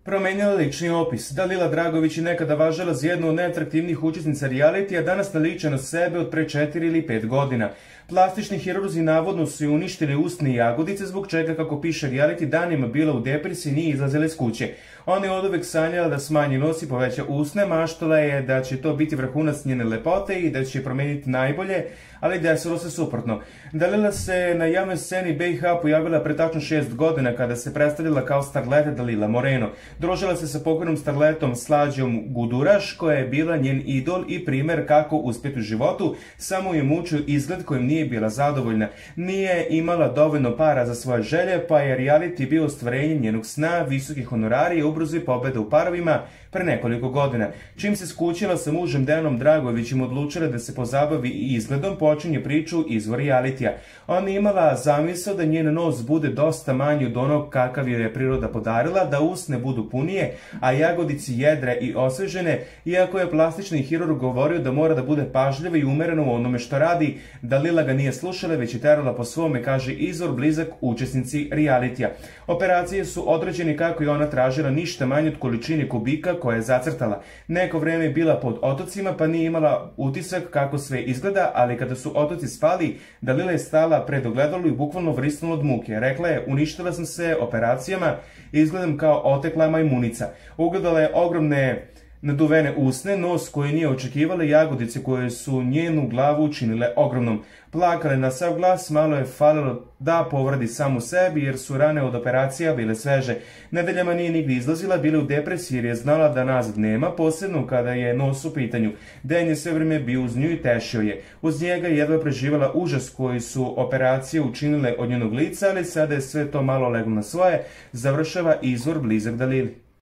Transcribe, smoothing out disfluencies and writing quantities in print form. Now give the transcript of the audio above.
Promenila lični opis. Dalila Dragović je nekada važila za jednu od najatraktivnijih učesnica realitija, danas ne liče na sebe od pre 4 ili 5 godina. Plastični hirurzi navodno su joj uništili usne i jagodice, zbog čega, kako piše reality, danima bila u depresiji, nije izlazila iz kuće. Ona je oduvek sanjala da smanji nos i poveća usne, maštala je da će to biti vrhunac njene lepote i da će je promeniti najbolje, ali desilo se suprotno. Dalila se na javnoj sceni BiH pojavila pre tačno 6 godina kada se predstavila kao starleta Dalila Moreno. Družila se sa pokojnom starletom Slađom Guduraš, koja je bila njen idol i primer kako uspjeti u životu, samo je mučio izgled kojim nije bila zadovoljna. Nije imala dovoljno para za svoje želje, pa je reality bio ostvarenje njenog sna, visoki honorari i ubrzo i pobjeda u parovima pre nekoliko godina. Čim se skućila sa mužem Dejanom Dragovićem, odlučila da se pozabavi i izgledom, počinje priču izvor realitija. Ona je imala zamisao da njen nos bude dosta manji od onog kakav joj je priroda podarila, da usne budu punije, a jagodici jedre i osvežene, iako je plastični hirurg govorio da mora da bude pažljiva i umerena u onome što radi. Dalila ga nije slušala, već je terala po svome, kaže izvor blizak učesnici realitija. Operacije su određene kako je ona tražila, ništa manje od količine kubika koja je zacrtala. Neko vreme je bila pod otocima, pa nije imala utisak kako sve izgleda, ali kada su otoci spali, Dalila je stala pred ogledalu i bukvalno vrisnula od muke. Rekla je: uništila sam se operacijama, izgledam kao otekla majmunica. Ugledala je ogromne naduvene usne, nos koji nije očekivala, jagodice koje su njenu glavu učinile ogromnom. Plakala je na sav glas, malo je falilo da povredi samu sebi jer su rane od operacija bile sveže. Nedeljama nije nigdje izlazila, bila u depresiji jer je znala da nazad nema, posebno kada je nos u pitanju. Dejan je sve vrijeme bio uz nju i tešio je. Uz njega je jedva preživala užas koji su operacije učinile od njenog lica, ali sada je sve to malo leglo na svoje, završava izvor blizak Dalili.